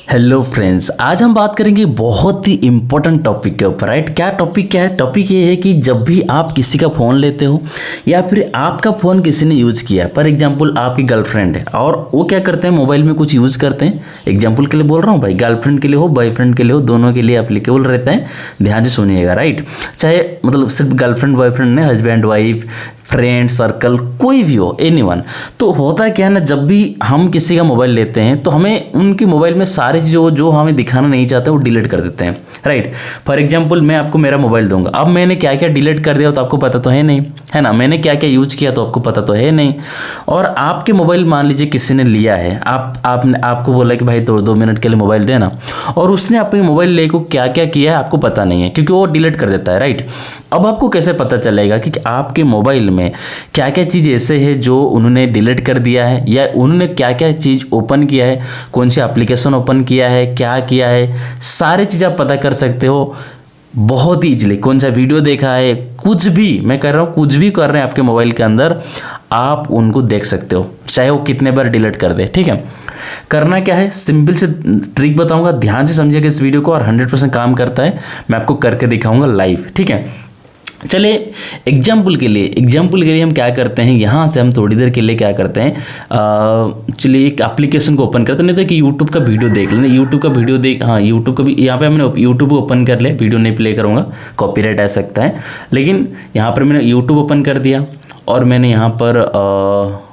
Hello friends, आज हम बात करेंगे बहुत ही इंपॉर्टेंट टॉपिक के ऊपर। राइट, क्या है? टॉपिक ये है कि जब भी आप किसी का फ़ोन लेते हो या फिर आपका फ़ोन किसी ने यूज़ किया, फॉर एग्जांपल आपकी गर्लफ्रेंड है और वो क्या करते हैं, मोबाइल में कुछ यूज़ करते हैं। एग्जांपल के लिए बोल रहा हूँ भाई, गर्लफ्रेंड के लिए हो, बॉयफ्रेंड के लिए हो, दोनों के लिए एप्लीकेबल रहता है। ध्यान से सुनिएगा। राइट, चाहे मतलब सिर्फ गर्लफ्रेंड बॉयफ्रेंड नहीं, हस्बैंड वाइफ, फ्रेंड सर्कल, कोई भी हो, एनीवन। तो होता है क्या है ना, जब भी हम किसी का मोबाइल लेते हैं तो हमें उनकी मोबाइल में सारी चीज़ें जो हमें दिखाना नहीं चाहते वो डिलीट कर देते हैं। राइट, फॉर एग्जांपल मैं आपको मेरा मोबाइल दूंगा, अब मैंने क्या क्या डिलीट कर दिया तो आपको पता तो है नहीं, है ना। मैंने क्या क्या यूज किया तो आपको पता तो है नहीं। और आपके मोबाइल मान लीजिए किसी ने लिया है, आपने आपको बोला कि भाई 2 मिनट के लिए मोबाइल देना, और उसने अपने मोबाइल लेको क्या क्या किया है आपको पता नहीं है, क्योंकि वो डिलीट कर देता है। राइट, अब आपको कैसे पता चलेगा कि आपके मोबाइल में क्या क्या चीज़ ऐसे है जो उन्होंने डिलीट कर दिया है, या उन्होंने क्या क्या चीज़ ओपन किया है, कौन सी एप्लीकेशन ओपन किया है, क्या किया है, सारी चीज़ आप पता कर सकते हो बहुत ईजिली। कौन सा वीडियो देखा है, कुछ भी, मैं कह रहा हूँ कुछ भी कर रहे हैं आपके मोबाइल के अंदर, आप उनको देख सकते हो, चाहे वो कितने बार डिलीट कर दे। ठीक है, करना क्या है, सिंपल से ट्रिक बताऊंगा, ध्यान से समझिएगा इस वीडियो को, और 100% काम करता है। मैं आपको करके दिखाऊंगा लाइव। ठीक है, चलिए एग्जाम्पल के लिए हम क्या करते हैं, यहाँ से हम थोड़ी देर के लिए क्या करते हैं, चलिए एक एप्लीकेशन को ओपन करते हैं, नहीं तो कि यूट्यूब का वीडियो देख लें। यूट्यूब का वीडियो यूट्यूब का भी यहाँ पे हमने यूट्यूब को ओपन कर लिया, वीडियो नहीं प्ले करूँगा, कॉपीराइट आ सकता है। लेकिन यहाँ पर मैंने यूट्यूब ओपन कर दिया और मैंने यहाँ पर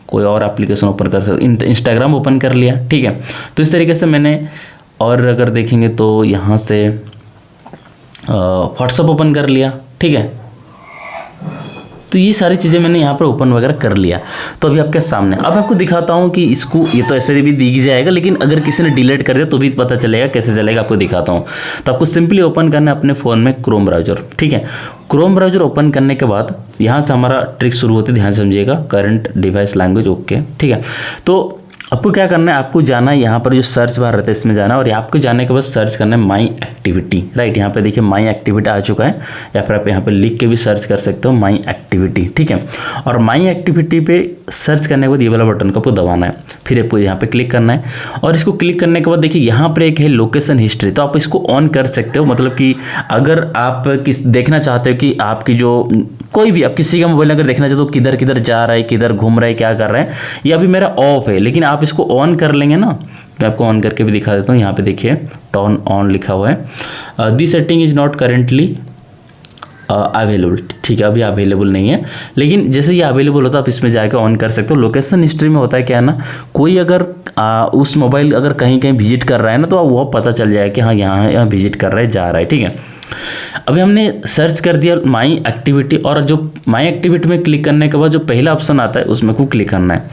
कोई और एप्लीकेशन ओपन कर सकता, इंस्टाग्राम ओपन कर लिया। ठीक है, तो इस तरीके से मैंने, और अगर देखेंगे तो यहाँ से व्हाट्सअप ओपन कर लिया। ठीक है, तो ये सारी चीज़ें मैंने यहाँ पर ओपन वगैरह कर लिया। तो अभी आपके सामने, अब आपको दिखाता हूँ कि इसको, ये तो ऐसे भी दिख जाएगा, लेकिन अगर किसी ने डिलीट कर दिया तो भी पता चलेगा, कैसे चलेगा आपको दिखाता हूँ। तो आपको सिंपली ओपन करना है अपने फ़ोन में क्रोम ब्राउज़र। ठीक है, क्रोम ब्राउज़र ओपन करने के बाद यहाँ से हमारा ट्रिक शुरू होती है, ध्यान से समझिएगा। Current device language, okay. ठीक है, तो आपको क्या करना है, आपको जाना है यहाँ पर जो सर्च बार रहता है इसमें जाना है, और आपको जाने के बाद सर्च करना है माई एक्टिविटी। राइट, यहाँ पे देखिए माई एक्टिविटी आ चुका है, या फिर आप यहाँ पे लिख के भी सर्च कर सकते हो माई एक्टिविटी। ठीक है, और माई एक्टिविटी पे सर्च करने के बाद ये वाला बटन को आपको दबाना है, फिर आपको यहाँ पे क्लिक करना है, और इसको क्लिक करने के बाद देखिए यहाँ पर एक है लोकेशन हिस्ट्री, तो आप इसको ऑन कर सकते हो। मतलब कि अगर आप देखना चाहते हो कि आपकी जो कोई भी, आप किसी का मोबाइल अगर देखना चाहते हो किधर किधर जा रहा है, किधर घूम रहा है, क्या कर रहा है, ये अभी मेरा ऑफ है, लेकिन आप इसको ऑन कर लेंगे ना, मैं आपको ऑन करके भी दिखा देता हूँ। यहाँ पे देखिए टर्न ऑन लिखा हुआ है, this setting is not currently available. ठीक है, अभी अवेलेबल नहीं है, लेकिन जैसे ये अवेलेबल होता है आप इसमें जाकर ऑन कर सकते हो। लोकेशन हिस्ट्री में होता है क्या ना, कोई अगर उस मोबाइल अगर कहीं कहीं विजिट कर रहा है ना, तो वो पता चल जाएगा कि हाँ यहाँ विजिट कर रहा है, जा रहा है। ठीक है, अभी हमने सर्च कर दिया माई एक्टिविटी, और जो माई एक्टिविटी में क्लिक करने के बाद जो पहला ऑप्शन आता है उसमें को क्लिक करना है।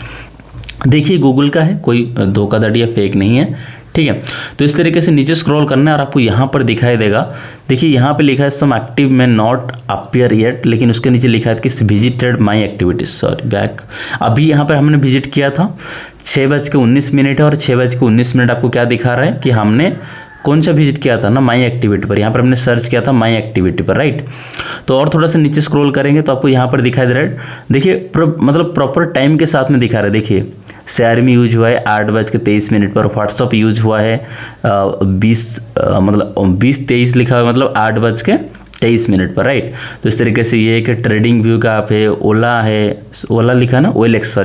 देखिए गूगल का है, कोई धोखाधड़ी या फेक नहीं है। ठीक है, तो इस तरीके से नीचे स्क्रॉल करना है और आपको यहाँ पर दिखाई देगा। देखिए यहाँ पे लिखा है सम एक्टिव में नॉट अपीयर येट, लेकिन उसके नीचे लिखा है कि visited my activity, sorry back. अभी यहाँ पर हमने विजिट किया था, 6:19 है, और 6:19 आपको क्या दिखा रहा है कि हमने कौन सा विजिट किया था ना, माई एक्टिविटी पर। यहाँ पर हमने सर्च किया था माई एक्टिविटी पर। राइट, तो और थोड़ा सा नीचे स्क्रॉल करेंगे तो आपको यहाँ पर दिखाई दे रहा है, देखिए मतलब प्रॉपर टाइम के साथ में दिखा रहा है। देखिए शेयर में यूज हुआ है 8:23 पर, व्हाट्सअप यूज हुआ है 20:23 लिखा हुआ है, मतलब 8:23 पर। राइट, तो इस तरीके से ये एक ट्रेडिंग व्यू का आप है, ओला लिखा ना, OLX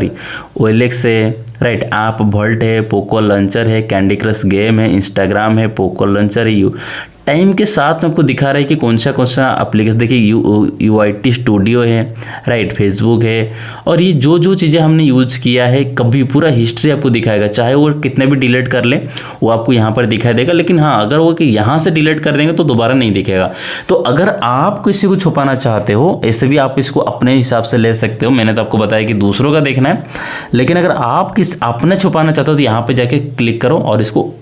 है। राइट, आप वोल्ट है, पोको लॉन्चर है, कैंडी क्रश गेम है, इंस्टाग्राम है, पोको लॉन्चर है। टाइम के साथ में आपको दिखा रहा है कि कौन सा एप्लीकेशन, देखिए UIT स्टूडियो है, राइट, फेसबुक है, और ये जो चीज़ें हमने यूज किया है, कभी पूरा हिस्ट्री आपको दिखाएगा, चाहे वो कितने भी डिलीट कर ले वो आपको यहाँ पर दिखाई देगा। लेकिन हाँ, अगर वो कि यहाँ से डिलीट कर देंगे तो दोबारा नहीं दिखेगा। तो अगर आप किसी को छुपाना चाहते हो, ऐसे भी आप इसको अपने हिसाब से ले सकते हो। मैंने तो आपको बताया कि दूसरों का देखना है, लेकिन अगर आप अपने छुपाना चाहते हो तो यहाँ पर जाके क्लिक करो और इसको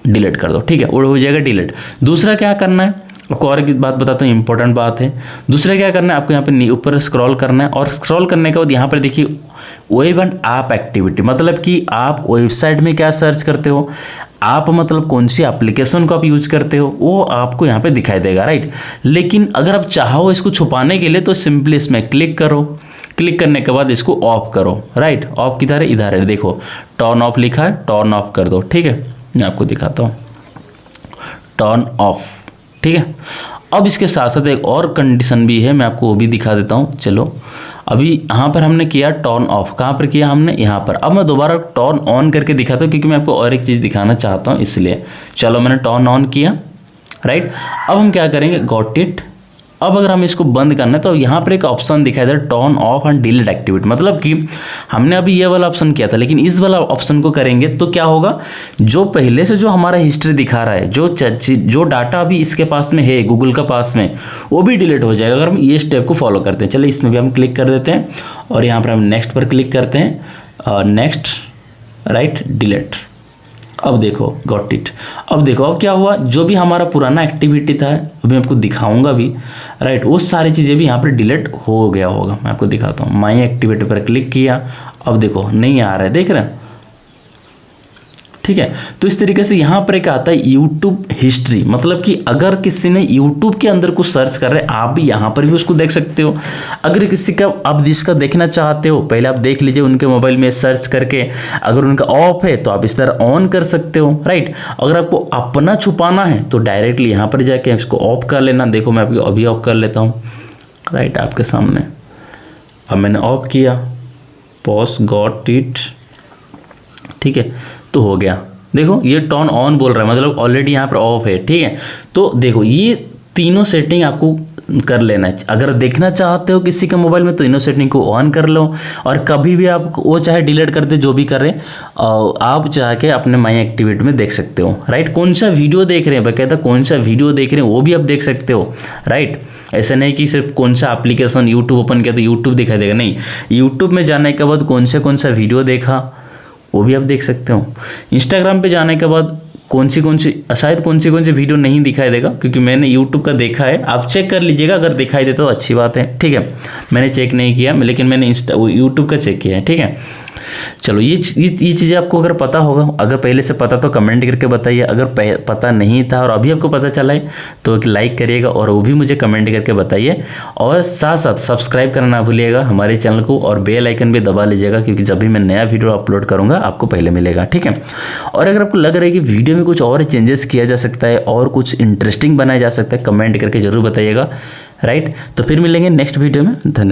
डिलीट कर दो। ठीक है, वो हो जाएगा डिलीट। दूसरा क्या करना है, आपको और एक बात बताता हूँ, इंपॉर्टेंट बात है। दूसरा क्या करना है, आपको यहाँ पे ऊपर स्क्रॉल करना है, और स्क्रॉल करने के बाद यहाँ पर देखिए वेब एंड ऐप एक्टिविटी, मतलब कि आप वेबसाइट में क्या सर्च करते हो, आप मतलब कौन सी एप्लीकेशन को आप यूज करते हो, वो आपको यहाँ पे दिखाई देगा। राइट, लेकिन अगर आप चाहो इसको छुपाने के लिए तो सिंपली इसमें क्लिक करो, क्लिक करने के बाद इसको ऑफ करो। राइट, ऑफ किधर है, इधर है, देखो टर्न ऑफ लिखा है, टर्न ऑफ कर दो। ठीक है, मैं आपको दिखाता हूँ, टर्न ऑफ। ठीक है, अब इसके साथ साथ एक और कंडीशन भी है, मैं आपको वो भी दिखा देता हूँ। चलो, अभी यहाँ पर हमने किया टर्न ऑफ, कहाँ पर किया हमने, यहाँ पर। अब मैं दोबारा टर्न ऑन करके दिखाता हूँ, क्योंकि मैं आपको और एक चीज़ दिखाना चाहता हूँ, इसलिए। चलो, मैंने टर्न ऑन किया, राइट। अब हम क्या करेंगे, गॉट इट। अब अगर हम इसको बंद करना है तो यहाँ पर एक ऑप्शन दिखाई दे रहा है, turn off and delete activity. मतलब कि हमने अभी ये वाला ऑप्शन किया था, लेकिन इस वाला ऑप्शन को करेंगे तो क्या होगा, जो पहले से जो हमारा हिस्ट्री दिखा रहा है, जो डाटा अभी इसके पास में है, गूगल का पास में, वो भी डिलीट हो जाएगा अगर हम ये स्टेप को फॉलो करते हैं। चलिए, इसमें भी हम क्लिक कर देते हैं और यहाँ पर हम नेक्स्ट पर क्लिक करते हैं, नेक्स्ट, राइट, डिलीट। अब देखो, गॉट इट। अब देखो, अब क्या हुआ, जो भी हमारा पुराना एक्टिविटी था, अभी आपको दिखाऊंगा भी, राइट, वो सारी चीज़ें भी यहाँ पर डिलीट हो गया होगा। मैं आपको दिखाता हूँ, माई एक्टिविटी पर क्लिक किया, अब देखो नहीं आ रहा है, देख रहे हैं। ठीक है, तो इस तरीके से यहाँ पर एक आता है यूट्यूब हिस्ट्री, मतलब कि अगर किसी ने यूट्यूब के अंदर कुछ सर्च कर रहे हैं, आप भी यहाँ पर भी उसको देख सकते हो। अगर किसी का आप जिसका देखना चाहते हो, पहले आप देख लीजिए उनके मोबाइल में सर्च करके, अगर उनका ऑफ है तो आप इस तरह ऑन कर सकते हो, राइट। अगर आपको अपना छुपाना है तो डायरेक्टली यहाँ पर जाके इसको ऑफ कर लेना। देखो, मैं अभी ऑफ कर लेता हूँ, राइट, आपके सामने। अब मैंने ऑफ किया, पॉज, गॉट इट। ठीक है, तो हो गया। देखो, ये टर्न ऑन बोल रहा है, मतलब ऑलरेडी यहाँ पर ऑफ है। ठीक है, तो देखो, ये तीनों सेटिंग आपको कर लेना है। अगर देखना चाहते हो किसी के मोबाइल में तो तीनों सेटिंग को ऑन कर लो, और कभी भी आप वो चाहे डिलीट कर दे, जो भी कर रहे आप चाह के अपने माई एक्टिविटी में देख सकते हो, राइट। कौन सा वीडियो देख रहे हैं, बकायदा कौन सा वीडियो देख रहे हैं वो भी आप देख सकते हो, राइट। ऐसा नहीं कि सिर्फ कौन सा एप्लीकेशन यूट्यूब ओपन किया तो यूट्यूब दिखाई देगा, नहीं। यूट्यूब में जाने के बाद कौन सा वीडियो देखा वो भी आप देख सकते हो। इंस्टाग्राम पे जाने के बाद कौन सी शायद कौन सी वीडियो नहीं दिखाई देगा, क्योंकि मैंने यूट्यूब का देखा है। आप चेक कर लीजिएगा, अगर दिखाई दे तो अच्छी बात है। ठीक है, मैंने चेक नहीं किया, लेकिन मैंने यूट्यूब का चेक किया है। ठीक है, चलो, ये चीज़ें आपको अगर पता होगा, अगर पहले से पता तो कमेंट करके बताइए। अगर पता नहीं था और अभी आपको पता चला है तो एक लाइक करिएगा और वो भी मुझे कमेंट करके बताइए। और साथ साथ सब्सक्राइब करना ना भूलिएगा हमारे चैनल को, और बेल आइकन भी दबा लीजिएगा, क्योंकि जब भी मैं नया वीडियो अपलोड करूँगा आपको पहले मिलेगा। ठीक है, और अगर आपको लग रहा है कि वीडियो में कुछ और चेंजेस किया जा सकता है और कुछ इंटरेस्टिंग बनाया जा सकता है, कमेंट करके ज़रूर बताइएगा, राइट। तो फिर मिलेंगे नेक्स्ट वीडियो में। धन्यवाद।